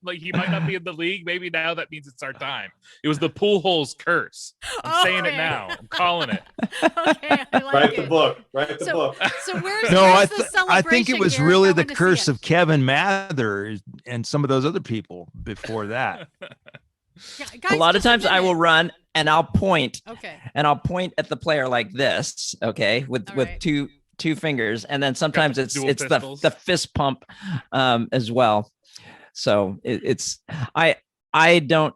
not be in the league, maybe now that means it's our time. It was the Pujols curse. I'm saying it now. I'm calling it. Okay, I like Write it. the book. Write the book. So where's the celebration? I think it was Garrett? really the curse of Kevin Mather and some of those other people before that. Yeah, guys, a lot of times I will run and I'll point. Okay. And I'll point at the player like this, okay, with two fingers, and then sometimes it's the fist pump as well. So I don't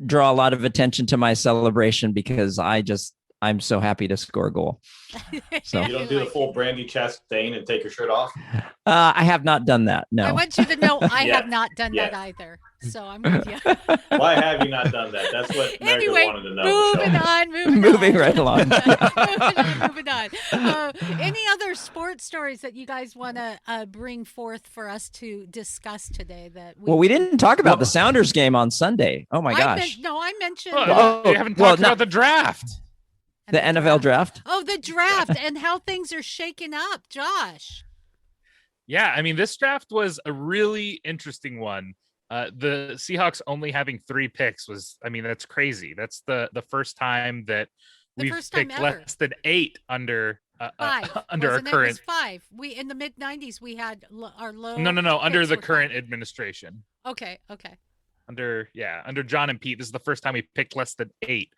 draw a lot of attention to my celebration because I'm so happy to score a goal. So You don't do the full Brandy Chastain and take your shirt off? I have not done that. No. I want you to know I Yeah. have not done Yeah. that either. So I'm with you. Why have you not done that? That's what America Anyway, wanted to know. moving Michelle. on, moving Moving on. right along. moving on. Any other sports stories that you guys want to bring forth for us to discuss today? Well, we didn't talk about the Sounders game on Sunday. Oh my gosh. I mentioned. Well, we haven't talked about the draft. The NFL draft. Oh, the draft and how things are shaking up, Josh. Yeah, I mean, this draft was a really interesting one. The Seahawks only having 3 picks that's crazy. That's the first time that we've picked less than 8 under 5. under our Wasn't it? current. It was 5. We in the mid 90s we had our low. No, under picks the were current 5. administration. Okay. Under John and Pete, this is the first time we picked less than 8.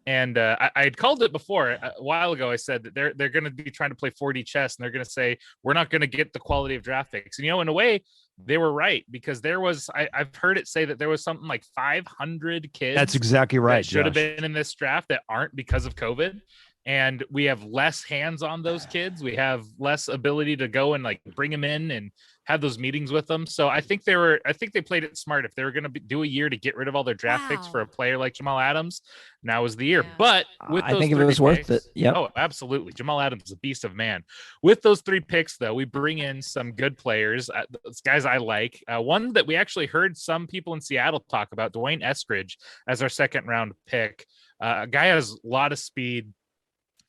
And I had called it before a while ago. I said that they're going to be trying to play 4D chess, and they're going to say we're not going to get the quality of draft picks. And in a way, they were right, because there was I've heard it say that there was something like 500 kids. That's exactly right. That should have Josh. been in this draft that aren't because of COVID. And we have less hands on those kids. We have less ability to go and bring them in and have those meetings with them. So I think they played it smart. If they were going to do a year to get rid of all their draft picks for a player like Jamal Adams, now is the year. But with those I think it was worth it. Yeah. Oh, absolutely. Jamal Adams is a beast of man. With those 3 picks, though, we bring in some good players, guys I like. One that we actually heard some people in Seattle talk about, Dwayne Eskridge, as our 2nd round pick. A guy has a lot of speed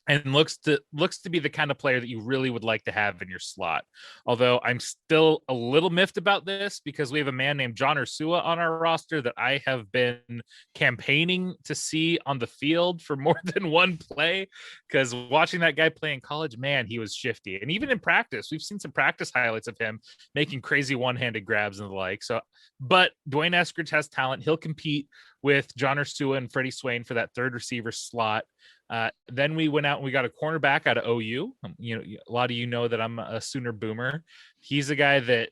and looks to be the kind of player that you really would like to have in your slot. Although I'm still a little miffed about this, because we have a man named John Ursua on our roster that I have been campaigning to see on the field for more than one play, because watching that guy play in college, man, he was shifty. And even in practice, we've seen some practice highlights of him making crazy one-handed grabs and the like. So, but Dwayne Eskridge has talent. He'll compete with John Ursua and Freddie Swain for that 3rd receiver slot. Then we went out and we got a cornerback out of OU. A lot of know that I'm a Sooner boomer. He's a guy that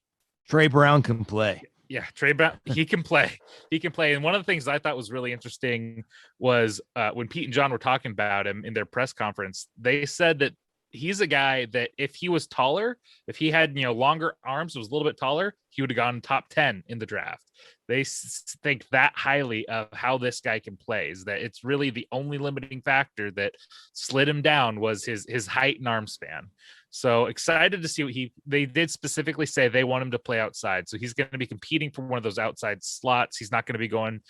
Trey Brown can play. Yeah, Trey Brown, he can play. He can play. And one of the things I thought was really interesting was when Pete and John were talking about him in their press conference, they said that he's a guy that if he was taller, if he had longer arms, was a little bit taller, he would have gone top 10 in the draft. They think that highly of how this guy can play, is that it's really the only limiting factor that slid him down was his height and arm span. So excited to see what they did specifically say they want him to play outside. So he's going to be competing for one of those outside slots. He's not going to be going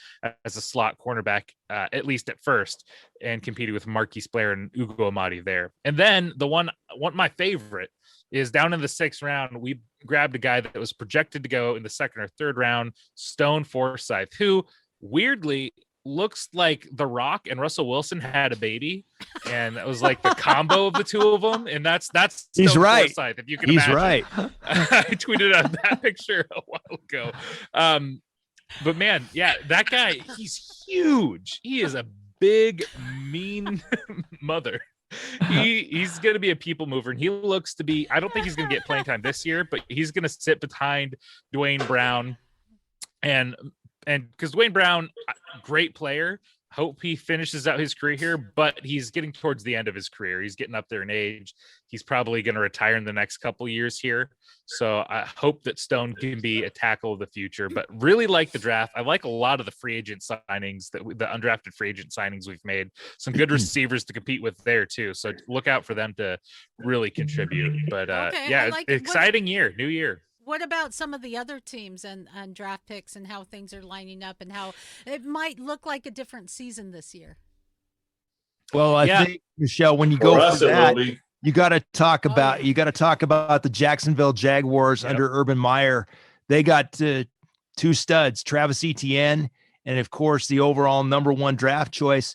as a slot cornerback, at least at first, and competing with Marquise Blair and Ugo Amadi there. And then one my favorite is down in the 6th round. We grabbed a guy that was projected to go in the 2nd or 3rd round, Stone Forsythe, who weirdly looks like The Rock and Russell Wilson had a baby, and it was like the combo of the 2 of them. And that's Stone He's right. Forsythe, if you can He's imagine. right. I tweeted out that picture a while ago. But man, yeah, that guy, he's huge. He is a big, mean mother. He's going to be a people mover, and he looks to be, I don't think he's going to get playing time this year, but he's going to sit behind Dwayne Brown, and because Dwayne Brown, great player, hope he finishes out his career here, but he's getting towards the end of his career. He's getting up there in age. He's probably going to retire in the next couple years here. So I hope that Stone can be a tackle of the future, but really like the draft. I like a lot of the free agent signings, the undrafted free agent signings we've made. Some good receivers to compete with there too. So look out for them to really contribute. But yeah, exciting year, new year. What about some of the other teams and draft picks and how things are lining up and how it might look like a different season this year? Well, I think, Michelle, when you go for that, you got to talk about the Jacksonville Jaguars under Urban Meyer. They got 2 studs, Travis Etienne, and of course the overall number 1 draft choice.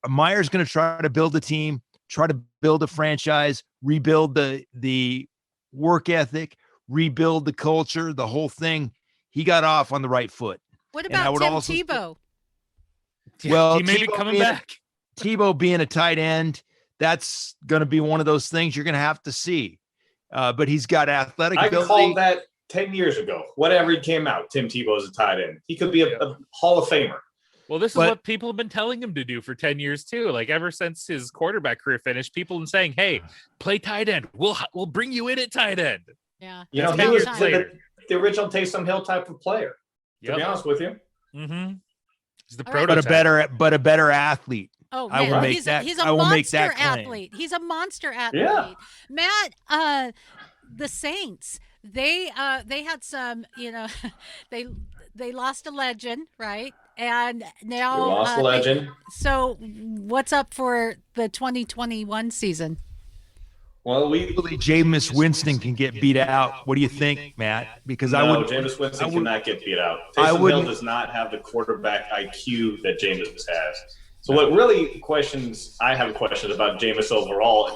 Meyer's going to try to build a team, try to build a franchise, rebuild the work ethic, rebuild the culture, the whole thing. He got off on the right foot. What about Tim Tebow? Well, he may be coming back. Tebow being a tight end, that's going to be one of those things you're going to have to see. But he's got athletic ability. I called that 10 years ago. Whatever he came out, Tim Tebow is a tight end. He could be a Hall of Famer. Well, this is But- what people have been telling him to do for 10 years too. Like ever since his quarterback career finished, people have been saying, "Hey, play tight end. We'll bring you in at tight end." Yeah. You know, It's he about was time. the original Taysom Hill type of player. To be honest with you. Mm-hmm. He's the All right. prototype. but a better athlete. Oh, I man. will make he's that. he's a I will make monster that claim. athlete. He's a monster athlete. Yeah. Matt, the Saints, they had some, they lost a legend, right? And now We lost a legend. So what's up for the 2021 season? Well, Hopefully, Jameis Winston can get beat out. What do you think, Matt? Because Jameis Winston cannot get beat out. Taysom Hill does not have the quarterback IQ that Jameis has. So what really I have questions about Jameis overall.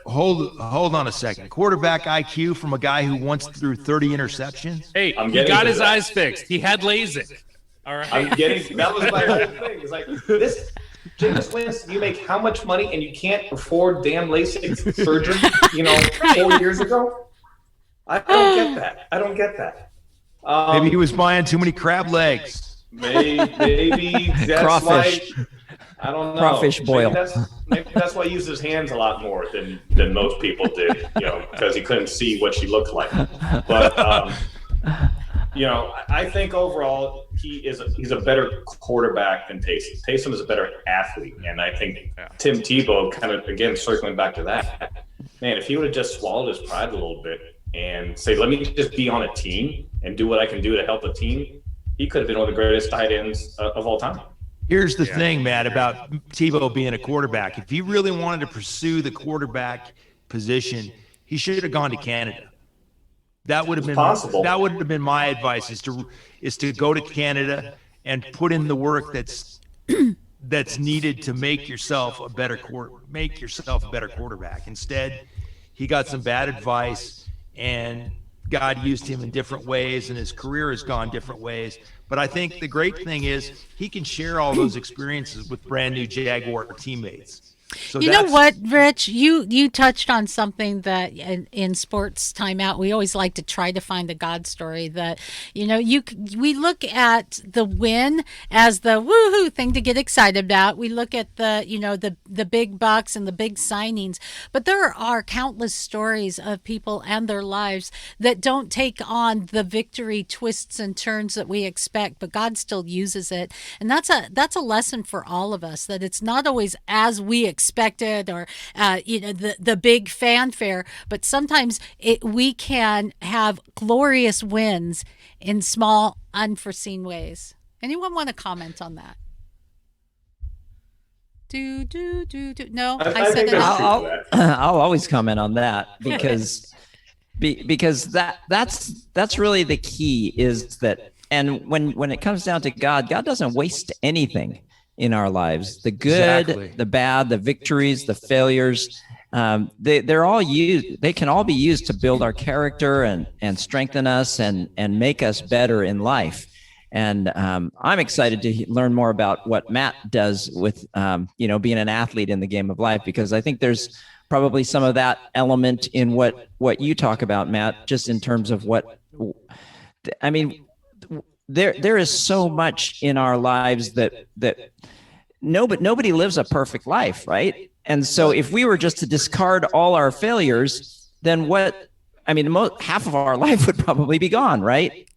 Hold on a second. Quarterback IQ from a guy who once threw 30 interceptions. Hey, he got his eyes fixed. He had LASIK. All right. That was my whole thing. It's like this. Jameis Winston, you make how much money and you can't afford damn LASIK surgery, 4 years ago? I don't get that. Maybe he was buying too many crab legs. Maybe that's Crawfish. why. I don't know. Crawfish boil. Maybe that's why he used his hands a lot more than most people did, because he couldn't see what she looked like. But I think overall he's a better quarterback than Taysom. Taysom is a better athlete, and I think Tim Tebow, kind of again circling back to that, man, if he would have just swallowed his pride a little bit and say, let me just be on a team and do what I can do to help a team, he could have been one of the greatest tight ends of all time. Here's the thing, Matt, about Tebow being a quarterback. If he really wanted to pursue the quarterback position, he should have gone to Canada. That would have been possible. That would have been my advice: is to go to Canada and put in the work that's needed to make yourself a better quarterback. Instead, he got some bad advice, and God used him in different ways, and his career has gone different ways. But I think the great thing is he can share all those experiences with brand new Jaguar teammates. So you know what, Rich? You touched on something that in sports timeout we always like to try to find the God story. That we look at the win as the woohoo thing to get excited about. We look at the big bucks and the big signings, but there are countless stories of people and their lives that don't take on the victory twists and turns that we expect, but God still uses it, and that's a lesson for all of us. That it's not always as we expected or the big fanfare, but sometimes we can have glorious wins in small unforeseen ways. Anyone want to comment on that? No, I said it. I'll always comment on that because that's really the key, is that, and when it comes down to God doesn't waste anything in our lives. The good, the bad, the victories, the failures, they're all used. They can all be used to build our character and strengthen us and make us better in life. And I'm excited to learn more about what Matt does with being an athlete in the game of life, because I think there's probably some of that element in what you talk about, Matt, just in terms of there is so much in our lives that nobody lives a perfect life, right? And so if we were just to discard all our failures, then half of our life would probably be gone, right?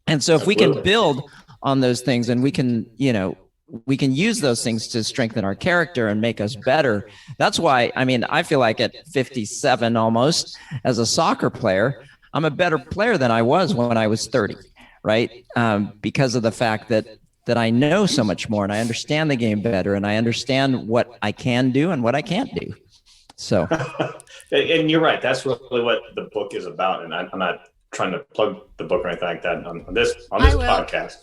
And so if we can build on those things, and we can use those things to strengthen our character and make us better. That's why, I feel like at 57 almost, as a soccer player, I'm a better player than I was when I was 30, right? Because of the fact that I know so much more, and I understand the game better, and I understand what I can do and what I can't do. So, and you're right. That's really what the book is about. And I'm not trying to plug the book or anything like that on this podcast.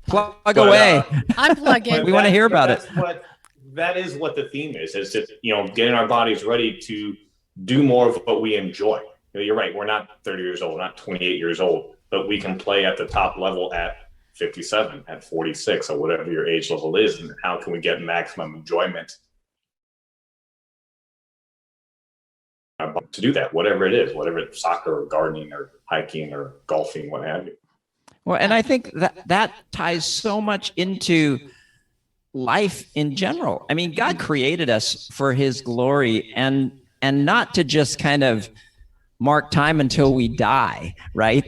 Plug away. I'm plugging. We want to hear about it. That is what the theme is just, getting our bodies ready to do more of what we enjoy. You're right. We're not 30 years old, not 28 years old, but we can play at the top level at 57, at 46, or whatever your age level is. And how can we get maximum enjoyment to do that, whatever it is, whether it's soccer or gardening or hiking or golfing, what have you. Well, and I think that ties so much into life in general. I mean, God created us for his glory and not to just kind of mark time until we die, right?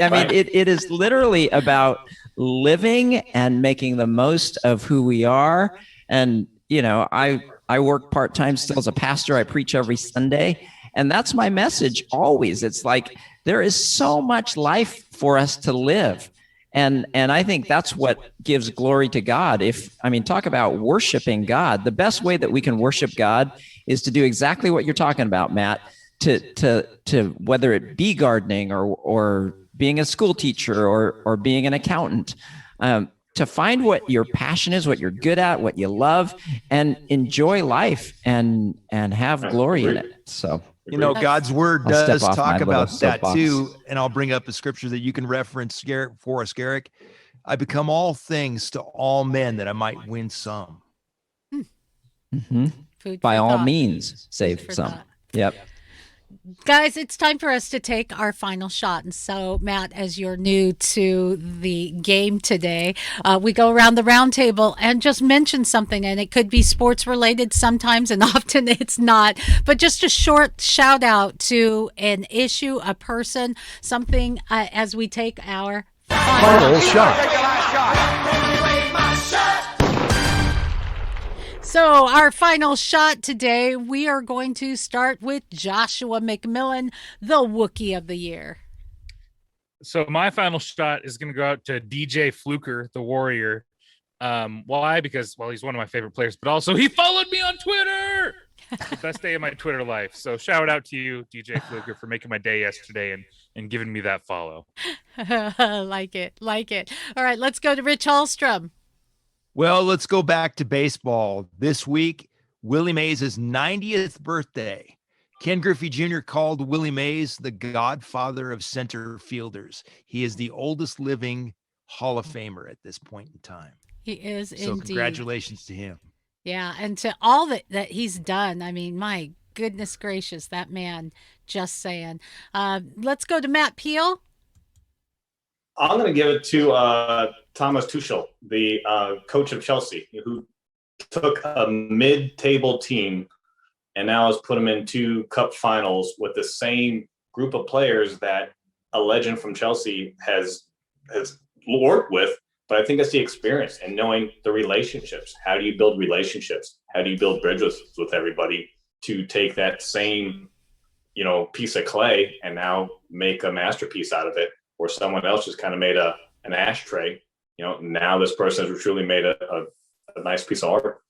I mean, it is literally about living and making the most of who we are. And, I work part-time still as a pastor. I preach every Sunday. And that's my message always. It's like, there is so much life for us to live. And I think that's what gives glory to God. Talk about worshiping God. The best way that we can worship God is to do exactly what you're talking about, Matt, to whether it be gardening or being a school teacher or being an accountant, to find what your passion is, what you're good at, what you love, and enjoy life and have glory in it. So, God's word I'll does step off talk my about little that soapbox. too. And I'll bring up a scripture that you can reference for us, Garrick. I become all things to all men that I might win some. Mm-hmm. Food By for all thought. means, save for some. thought. Yep. Guys, it's time for us to take our final shot. And so, Matt, as you're new to the game today, we go around the round table and just mention something. And it could be sports related sometimes, and often it's not. But just a short shout out to an issue, a person, something as we take our Final shot. So our final shot today, we are going to start with Joshua McMillen, the Wookie of the Year. So my final shot is going to go out to DJ Fluker, the Warrior. Why? Because, he's one of my favorite players, but also he followed me on Twitter. The best day of my Twitter life. So shout out to you, DJ Fluker, for making my day yesterday and giving me that follow. Like it. All right, let's go to Rich Hallstrom. Well, let's go back to baseball. This week, Willie Mays' 90th birthday. Ken Griffey Jr. called Willie Mays the godfather of center fielders. He is the oldest living Hall of Famer at this point in time. He is so indeed. Congratulations to him. Yeah, and to all that he's done. I mean, my goodness gracious, that man, just saying. Let's go to Matt Peel. I'm going to give it to Thomas Tuchel, the coach of Chelsea, who took a mid-table team and now has put them in 2 cup finals with the same group of players that a legend from Chelsea has worked with. But I think it's the experience and knowing the relationships. How do you build relationships? How do you build bridges with everybody to take that same, piece of clay and now make a masterpiece out of it? Or someone else just kind of made an ashtray, now this person has truly made a nice piece of art.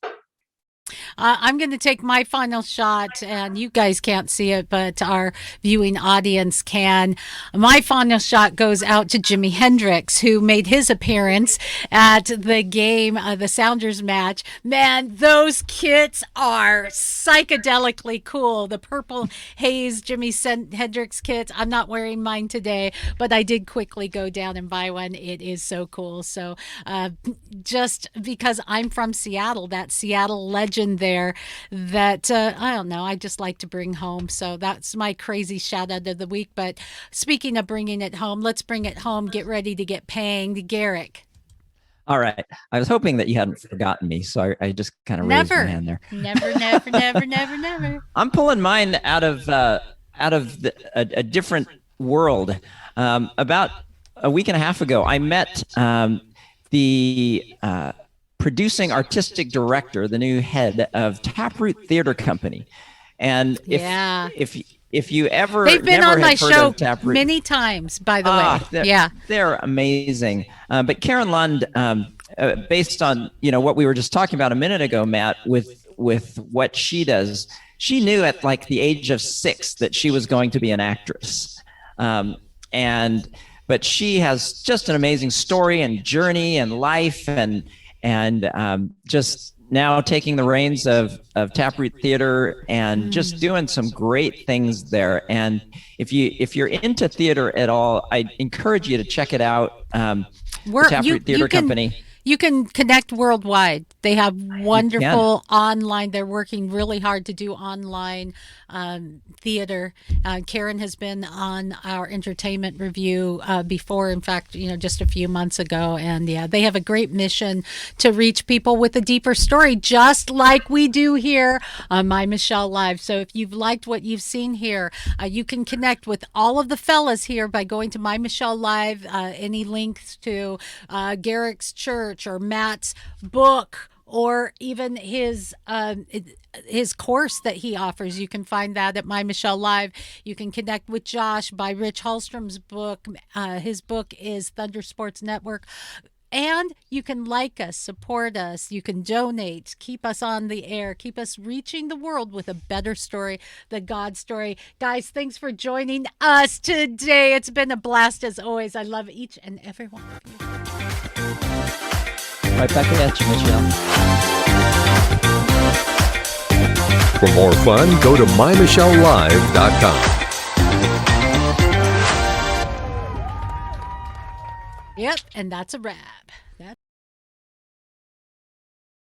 I'm going to take my final shot, and you guys can't see it, but our viewing audience can. My final shot goes out to Jimi Hendrix, who made his appearance at the game, the Sounders match. Man, those kits are psychedelically cool. The purple haze Jimi Hendrix kits. I'm not wearing mine today, but I did quickly go down and buy one. It is so cool. So just because I'm from Seattle, that Seattle legend there that I don't know, I just like to bring home. So that's my crazy shout out of the week. But speaking of bringing it home, let's bring it home. Get ready to get panged. Garrick. All right. I was hoping that you hadn't forgotten me, so I just kind of raised my hand there. Never. I'm pulling mine out of a different world. About a week and a half ago, I met the producing artistic director, the new head of Taproot Theater Company. And if you ever they've been on my show Taproot, many times, by the way. They're amazing. But Karen Lund, based on what we were just talking about a minute ago, Matt, with what she does, she knew at like the age of 6 that she was going to be an actress. But she has just an amazing story and journey and life and just now taking the reins of Taproot Theater and just doing some great things there. And if you're into theater at all, I encourage you to check it out. Taproot Theater Company. You can connect worldwide. They have wonderful online. They're working really hard to do online theater. Karen has been on our entertainment review before, in fact, just a few months ago. And yeah, they have a great mission to reach people with a deeper story, just like we do here on My Michelle Live. So if you've liked what you've seen here, you can connect with all of the fellas here by going to My Michelle Live. Any links to Garrick's church or Matt's book, or even his course that he offers. You can find that at My Michelle Live. You can connect with Josh by Rich Hallstrom's book. His book is Thunder Sports Network. And you can like us, support us, you can donate, keep us on the air, keep us reaching the world with a better story, the God story. Guys, thanks for joining us today. It's been a blast as always. I love each and every one of you. Right back at you, Michelle. For more fun, go to mymichellelive.com. Yep, and that's a wrap.